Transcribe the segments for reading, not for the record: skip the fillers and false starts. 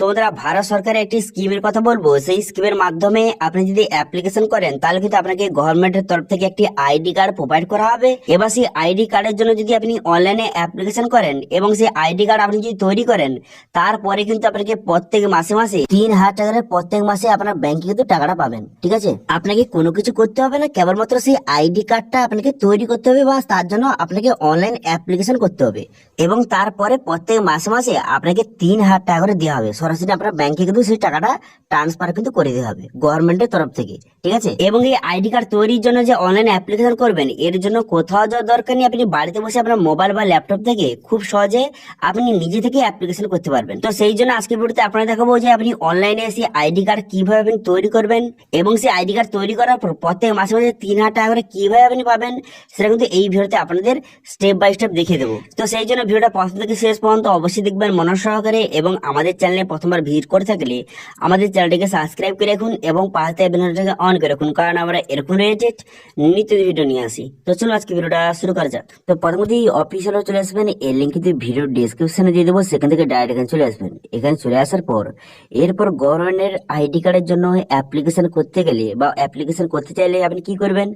তো বন্ধুরা, ভারত সরকারের একটি স্কিমের কথা বলবো। সেই স্কিমের মাধ্যমে আপনি যদি অ্যাপ্লিকেশন করেন তাহলে কিন্তু আপনাকে গভর্নমেন্টের তরফ থেকে একটি আইডি কার্ড প্রোভাইড করা হবে। এবার সেই আইডি কার্ডের জন্য যদি আপনি অনলাইনে অ্যাপ্লিকেশন করেন এবং সেই আইডি কার্ড আপনি যদি তৈরি করেন, তারপরে কিন্তু আপনাকে প্রত্যেক মাসে মাসে 3,000 টাকা করে প্রত্যেক মাসে আপনার ব্যাংকে কিন্তু টাকাটা পাবেন। ঠিক আছে, আপনাকে কোনো কিছু করতে হবে না, কেবলমাত্র সেই আইডি কার্ডটা আপনাকে তৈরি করতে হবে, বা তার জন্য আপনাকে অনলাইন অ্যাপ্লিকেশন করতে হবে এবং তারপরে প্রত্যেক মাসে মাসে আপনাকে 3,000 টাকা করে দেওয়া হবে। সরাসরি আপনার ব্যাংকে কিন্তু সেই টাকাটা ট্রান্সফার কিন্তু করে দেওয়া হবে গভর্নমেন্টের তরফ থেকে। ঠিক আছে, এবং এই আইডি কার্ড তৈরির জন্য যে অনলাইন অ্যাপ্লিকেশন করবেন, এর জন্য কোথাও যাওয়ার দরকার নেই। আপনি বাড়িতে বসে আপনার মোবাইল বা ল্যাপটপ থেকে খুব সহজে আপনি নিজে থেকে অ্যাপ্লিকেশন করতে পারবেন। তো সেই জন্য আজকের ভিডিওতে আপনারা দেখাবো যে আপনি অনলাইনে সেই আইডি কার্ড কিভাবে আপনি তৈরি করবেন এবং সেই আইডি কার্ড তৈরি করার পর প্রত্যেক মাসে মাসে 3,000 টাকা করে কিভাবে আপনি পাবেন, সেটা কিন্তু এই ভিডিওতে আপনাদের স্টেপ বাই স্টেপ দেখিয়ে দেবো। তো সেই জন্য ভিডিওটা প্রথম থেকে শেষ পর্যন্ত অবশ্যই দেখবেন মনোযোগ সহকারে, এবং আমাদের চ্যানেলে প্রথমবার ভিজিট করে থাকলে আমাদের চ্যানেলটিকে সাবস্ক্রাইব করে রাখুন এবং পাশে বেলটাকে অন করে রাখুন, কারণ আমরা এরকম রিলেটেড নিত্য ভিডিও নিয়ে আসি। তো চলুন আজকে ভিডিওটা শুরু করা যাক। তো প্রথমতেই অফিসিয়াল চলে আসবেন, এর লিঙ্ক কিন্তু ভিডিও ডিসক্রিপশনে দিয়ে দেবো, সেখান থেকে ডাইরেক্ট এখানে চলে আসবেন। এখানে চলে আসার পর এরপর গভর্নমেন্টের আইডি কার্ডের জন্য অ্যাপ্লিকেশন করতে গেলে বা অ্যাপ্লিকেশন করতে চাইলে আপনি কি করবেন,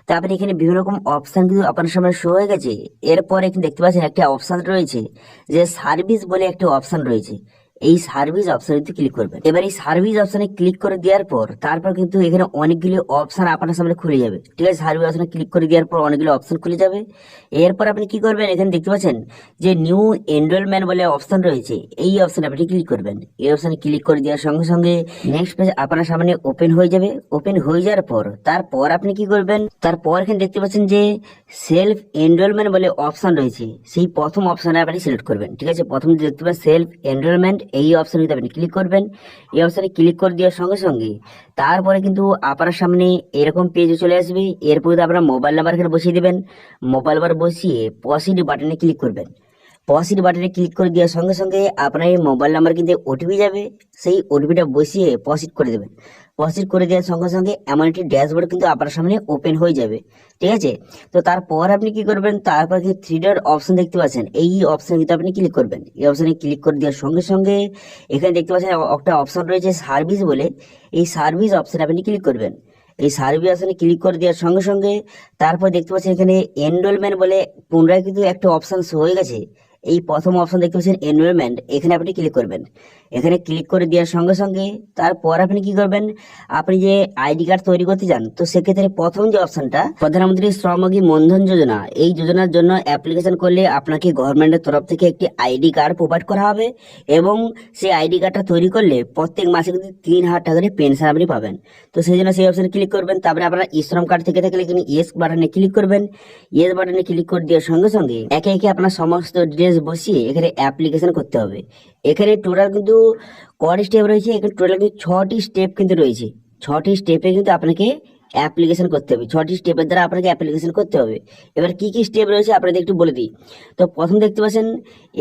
তো আপনি এখানে বিভিন্ন রকম অপশন কিন্তু আপনার সামনে শো হয়ে গেছে। এরপর এখানে দেখতে পাচ্ছেন একটা অপশন রয়েছে যে সার্ভিস বলে একটা অপশন রয়েছে। এই সার্ভিস অপশনে ক্লিক করবেন। এবার এই সার্ভিস অপশনে ক্লিক করে দেওয়ার পর তারপর কিন্তু এখানে অনেকগুলি অপশন আপনার সামনে খুলে যাবে। ঠিক আছে, সার্ভিস অপশনে ক্লিক করে দেওয়ার পর অনেকগুলো অপশন খুলে যাবে। এরপর আপনি কি করবেন, এখানে দেখতে পাচ্ছেন যে নিউ এনরোলমেন্ট বলে অপশন রয়েছে, এই অপশনে আপনি ক্লিক করবেন। এই অপশনে ক্লিক করে দেওয়ার সঙ্গে সঙ্গে নেক্সট পেজ আপনার সামনে ওপেন হয়ে যাবে। ওপেন হয়ে যাওয়ার পর তারপর আপনি কি করবেন, তারপর এখানে দেখতে পাচ্ছেন যে সেলফ এনরোলমেন্ট বলে অপশন রয়েছে, সেই প্রথম অপশনে আপনি সিলেক্ট করবেন। ঠিক আছে, প্রথম দেখতে পাচ্ছেন সেলফ এনরোলমেন্ট, এই অপশনে আপনি ক্লিক করবেন। এই অপশনে ক্লিক করে দেওয়ার সঙ্গে সঙ্গে তারপরে কিন্তু আপনার সামনে এরকম পেজ চলে আসবে। এরপর আপনার মোবাইল নাম্বার এখানে বসিয়ে দেবেন। মোবাইল নাম্বার বসিয়ে পসিড বাটনে ক্লিক করবেন। পসিড বাটনে ক্লিক করে দেওয়ার সঙ্গে সঙ্গে আপনার এই মোবাইল নাম্বার কিন্তু ওটিপি যাবে, সেই ওটিপিটা বসিয়ে পসিড করে দেবেন। পসিড করে দেওয়ার সঙ্গে সঙ্গে এমন একটি ড্যাশবোর্ড কিন্তু আপনার সামনে ওপেন হয়ে যাবে। ঠিক আছে, তো তারপর আপনি কি করবেন, তারপর কিন্তু 3 ডট অপশন দেখতে পাচ্ছেন, এই অপশনে কিন্তু আপনি ক্লিক করবেন। এই অপশনে ক্লিক করে দেওয়ার সঙ্গে সঙ্গে এখানে দেখতে পাচ্ছেন একটা অপশন রয়েছে সার্ভিস বলে, এই সার্ভিস অপশনে আপনি ক্লিক করবেন। এই সার্ভিস অপশনে ক্লিক করে দেওয়ার সঙ্গে সঙ্গে তারপর দেখতে পাচ্ছেন এখানে এনরোলমেন্ট বলে পুনরায় কিন্তু একটা অপশন হয়ে গেছে। এই প্রথম অপশন দেখতে পাচ্ছেন এনরোলমেন্ট, এখানে আপনি ক্লিক করবেন। এখানে ক্লিক করে দেওয়ার সঙ্গে সঙ্গে তারপর আপনি কি করবেন, আপনি যে আইডি কার্ড তৈরি করতে চান, তো সেক্ষেত্রে প্রথম যে অপশনটা প্রধানমন্ত্রী শ্রমযোগী মনধন যোজনা, এই যোজনার জন্য অ্যাপ্লিকেশন করলে আপনাকে গভর্নমেন্টের তরফ থেকে একটি আইডি কার্ড প্রোভাইড করা হবে এবং সেই আইডি কার্ডটা তৈরি করলে প্রত্যেক মাসে কিন্তু 3,000 টাকা করে পেনশন আপনি পাবেন। তো সেই জন্য সেই অপশনে ক্লিক করবেন। তারপরে আপনার শ্রম কার্ড থেকে থাকলে এখানে ইয়েস বাটনে ক্লিক করবেন। ইয়েস বাটনে ক্লিক করে দেওয়ার সঙ্গে সঙ্গে একে একে আপনার সমস্ত ডিটেলস বসিয়ে এখানে অ্যাপ্লিকেশন করতে হবে। এখানে টোটাল কিন্তু কয়টি স্টেপ রয়েছে, এখানে টোটাল কিন্তু 6টি স্টেপ কিন্তু রয়েছে। 6টি স্টেপে কিন্তু আপনাকে অ্যাপ্লিকেশন করতে হবে। 6টি স্টেপের দ্বারা আপনাকে অ্যাপ্লিকেশন করতে হবে। এবার কি কি স্টেপ রয়েছে আপনাদের একটু বলে দিই। তো প্রথম দেখতে পাচ্ছেন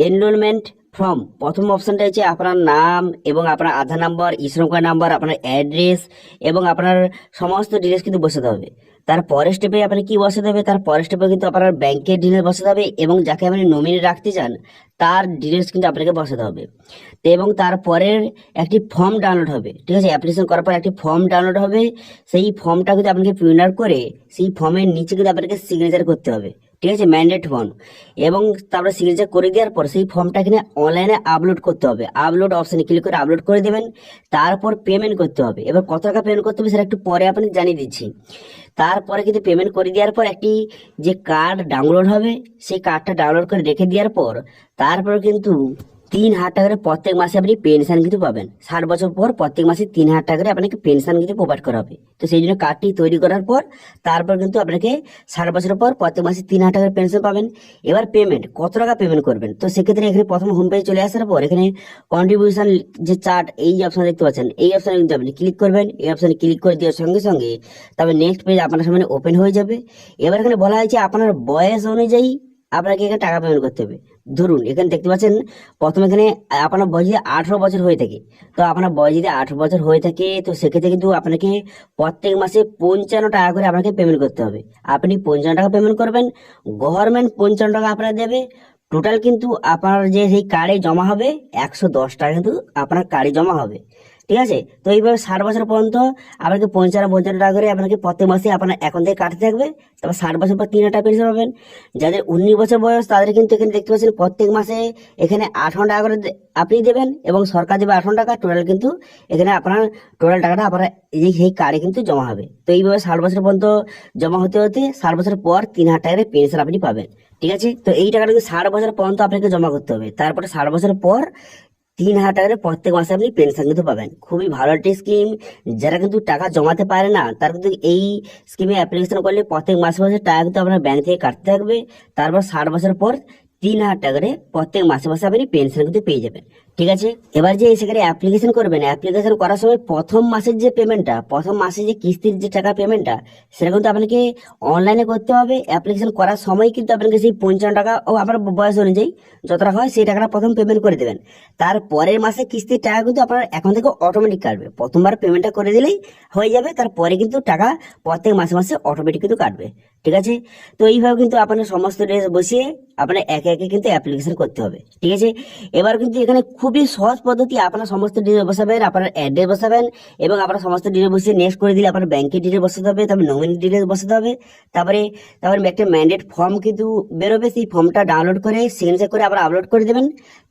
এনরোলমেন্ট ফর্ম, প্রথম অপশনটা হচ্ছে আপনার নাম এবং আপনার আধার নাম্বার, শ্রম কার্ড নাম্বার, আপনার অ্যাড্রেস এবং আপনার সমস্ত ডিটেলস কিন্তু বসাতে হবে। তার পরের স্টেপে আপনি কি বসাতে হবে, তার পরের স্টেপে কিন্তু আপনার ব্যাংকের ডিটেলস বসাতে হবে এবং যাকে আপনি নমিনি রাখতে চান তার ডিটেলস কিন্তু আপনাকে বসাতে হবে। তো এবং তারপরের একটি ফর্ম ডাউনলোড হবে। ঠিক আছে, অ্যাপ্লিকেশন করার পর একটি ফর্ম ডাউনলোড হবে, সেই ফর্মটা কিন্তু আপনাকে প্রিন্ট আউট করে সেই ফর্মের নিচে কিন্তু আপনাকে সিগনেচার করতে হবে। ঠিক আছে, ম্যান্ডেট ফর্ম, এবং তারপরে সিগনেচার করে দেওয়ার পর সেই ফর্মটা এখানে অনলাইনে আপলোড করতে হবে। আপলোড অপশনে ক্লিক করে আপলোড করে দেবেন। তারপর পেমেন্ট করতে হবে। এবার কত টাকা পেমেন্ট করতে হবে সেটা একটু পরে আপনি জানিয়ে দিচ্ছি। তারপরে কিন্তু পেমেন্ট করে দেওয়ার পর একটি যে কার্ড ডাউনলোড হবে, সেই কার্ডটা ডাউনলোড করে রেখে দেওয়ার পর তারপর কিন্তু 3,000 টাকা করে প্রত্যেক মাসে আপনি পেনশন কিন্তু পাবেন। 60 বছর পর প্রত্যেক মাসে 3,000 টাকা করে আপনাকে পেনশন কিন্তু প্রোভাইড করা হবে। তো সেই জন্য কার্ডটি তৈরি করার পর তারপর কিন্তু আপনাকে 60 বছর পর প্রত্যেক মাসে 3,000 টাকার পেনশন পাবেন। এবার পেমেন্ট কত টাকা পেমেন্ট করবেন, তো সেক্ষেত্রে এখানে প্রথম হোম পেজে চলে আসার পর এখানে কন্ট্রিবিউশন যে চার্ট, এই অপশন দেখতে পাচ্ছেন, এই অপশনে কিন্তু আপনি ক্লিক করবেন। এই অপশনে ক্লিক করে দেওয়ার সঙ্গে সঙ্গে তবে নেক্সট পেজ আপনার সামনে ওপেন হয়ে যাবে। এবার এখানে বলা হয়েছে আপনার বয়স অনুযায়ী আপনাকে এখানে টাকা পেমেন্ট করতে হবে। ধরুন এখানে দেখতে পাচ্ছেন প্রথমে এখানে আপনার বয়স যদি 18 বছর হয়ে থাকে, তো আপনার বয়স যদি 18 বছর হয়ে থাকে, তো সেক্ষেত্রে কিন্তু আপনাকে প্রত্যেক মাসে 55 টাকা করে আপনাকে পেমেন্ট করতে হবে। আপনি 55 টাকা পেমেন্ট করবেন, গভর্নমেন্ট 55 টাকা আপনার দেবে, টোটাল কিন্তু আপনার যে সেই কার্ডে জমা হবে 110 টাকা কিন্তু আপনার কার্ডে জমা হবে। ঠিক আছে, তো এইভাবে 60 বছর পর্যন্ত আপনাকে 55 টাকা করে আপনাকে প্রত্যেক মাসে আপনার অ্যাকাউন্ট থেকে কাটতে থাকবে। তারপর 60 বছর পর 3,000 টাকা পেনশন পাবেন। যাদের 19 বছর বয়স তাদের কিন্তু এখানে দেখতে পাচ্ছেন প্রত্যেক মাসে এখানে 58 টাকা করে আপনি দেবেন এবং সরকার দেবে 58 টাকা। টোটাল কিন্তু এখানে আপনার টোটাল টাকাটা আপনার এই সেই কার্ডে কিন্তু জমা হবে। তো এইভাবে 60 বছর পর্যন্ত জমা হতে হতে 60 বছর পর 3,000 টাকা পেনশন আপনি পাবেন। ঠিক আছে, তো এই টাকাটা কিন্তু 60 বছর পর্যন্ত আপনাকে জমা করতে হবে। তারপরে 60 বছর পর 3,000 টাকা করে প্রত্যেক মাসে আপনি পেনশন কিন্তু পাবেন। খুবই ভালো একটি স্কিম। যারা কিন্তু টাকা জমাতে পারে না তারা কিন্তু এই স্কিমে অ্যাপ্লিকেশন করলে প্রত্যেক মাসে মাসে টাকা কিন্তু আপনার ব্যাংক থেকে কাটতে থাকবে। তারপর 60 বছর পর 3,000 টাকা করে প্রত্যেক মাসে মাসে আপনি পেনশন কিন্তু পেয়ে যাবেন। ঠিক আছে, এবার যে সেখানে অ্যাপ্লিকেশন করবেন, অ্যাপ্লিকেশন করার সময় প্রথম মাসের যে পেমেন্টটা, প্রথম মাসে যে কিস্তির যে টাকা পেমেন্টটা, সেটা কিন্তু আপনাকে অনলাইনে করতে হবে। অ্যাপ্লিকেশন করার সময় কিন্তু আপনাকে সেই 55 টাকা ও আপনার বয়স অনুযায়ী যত টাকা হয় সেই টাকাটা প্রথম পেমেন্ট করে দেবেন। তার পরের মাসে কিস্তির টাকা কিন্তু আপনার অ্যাকাউন্ট থেকে অটোমেটিক কাটবে। প্রথমবার পেমেন্টটা করে দিলেই হয়ে যাবে, তারপরে কিন্তু টাকা প্রত্যেক মাসে মাসে অটোমেটিক কিন্তু কাটবে। ঠিক আছে, তো এইভাবে কিন্তু আপনার সমস্ত ডিটেলস বসিয়ে আপনার একে একে কিন্তু অ্যাপ্লিকেশন করতে হবে। ঠিক আছে, এবার কিন্তু এখানে খুবই সহজ পদ্ধতি। আপনার সমস্ত ডিটেল বসাবেন, আপনার অ্যাড্রেস বসাবেন এবং আপনার সমস্ত ডিটেল বসিয়ে নেক্সট করে দিলে আপনার ব্যাংকের ডিটেল বসাতে হবে, তারপরে নমিনি ডিটেলস বসাতে হবে। তারপরে তারপরে একটা ম্যান্ডেট ফর্ম কিন্তু বেরোবে, সেই ফর্মটা ডাউনলোড করে সিগনেচার করে আবার আপলোড করে দেবেন।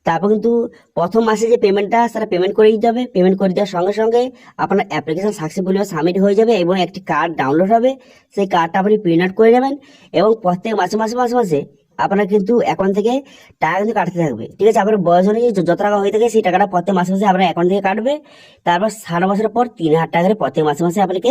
তারপর কিন্তু প্রথম মাসে যে পেমেন্টটা সেটা পেমেন্ট করে দিতে হবে। পেমেন্ট করে দেওয়ার সঙ্গে সঙ্গে আপনার অ্যাপ্লিকেশন সাকসেসফুলি সাবমিট হয়ে যাবে এবং একটি কার্ড ডাউনলোড হবে। সেই কার্ডটা আপনি প্রিন্ট আউট করে নেবেন এবং প্রত্যেক মাসে মাসে মাসে মাসে আপনার কিন্তু অ্যাকাউন্ট থেকে টাকা কিন্তু কাটতে থাকবে। ঠিক আছে, আপনার বয়স অনুযায়ী যত টাকা হয়ে থাকে সেই টাকাটা প্রত্যেক মাসে মাসে আপনার অ্যাকাউন্ট থেকে কাটবে। তারপর 60 বছর পর 3,000 টাকা করে প্রত্যেক মাসে মাসে আপনাকে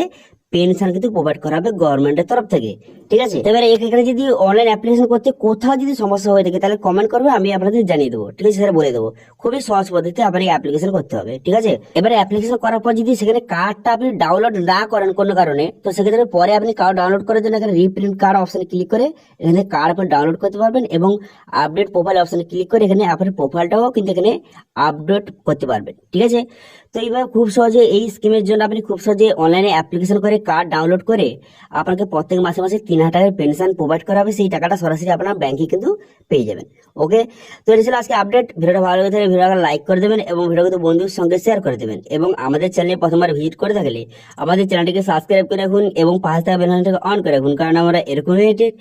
পেনশন কিন্তু প্রোভাইড করা হবে গভর্নমেন্টের তরফ থেকে। ঠিক আছে, এবারে এখানে যদি অনলাইন অ্যাপ্লিকেশন করতে কোথাও যদি সমস্যা হয়ে থাকে তাহলে কমেন্ট করবে, আমি আপনাদের জানিয়ে দেবো। ঠিক আছে, সেটা বলে দেবো। খুবই সহজ পদ্ধতিতে আপনাকে অ্যাপ্লিকেশন করতে হবে। ঠিক আছে, এবারে অ্যাপ্লিকেশন করার পর যদি সেখানে কার্ডটা আপনি ডাউনলোড না করেন কোনো কারণে, তো সেক্ষেত্রে পরে আপনি কার্ড ডাউনলোড করার জন্য এখানে রিপ্রিন্ট কার্ড অপশনে ক্লিক করে এখানে কার্ড আপনি ডাউনলোড করতে পারবেন এবং আপডেট প্রোফাইল অপশনে ক্লিক করে এখানে আপনার প্রোফাইলটাও কিন্তু এখানে আপডেট করতে পারবেন। ঠিক আছে, তো এইভাবে খুব সহজে এই স্কিমের জন্য আপনি খুব সহজে অনলাইনে অ্যাপ্লিকেশন করে কার্ড ডাউনলোড করে আপনাকে প্রত্যেক মাসে মাসে 3,000 টাকার পেনশন প্রোভাইড করা হবে। সেই টাকাটা সরাসরি আপনার ব্যাংকে কিন্তু পেয়ে যাবেন। ওকে, তো এটা ছিল আজকে আপডেট। ভিডিওটা ভালো লাগে থাকলে ভিডিওটা লাইক করে দেবেন এবং ভিডিওকে তো বন্ধুর সঙ্গে শেয়ার করে দেবেন এবং আমাদের চ্যানেলে প্রথমবার ভিজিট করে থাকলে আমাদের চ্যানেলটিকে সাবস্ক্রাইব করে রাখুন এবং পাশে থাকা বেল আইকনটাকে অন করে রাখুন, কারণ আমরা এরকম রিলেটেড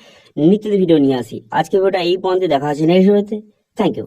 নিত্য ভিডিও নিয়ে আসি। আজকে ভিডিওটা এই পর্যন্ত, দেখা হচ্ছে নেক্সট ভিডিওতে। Thank you.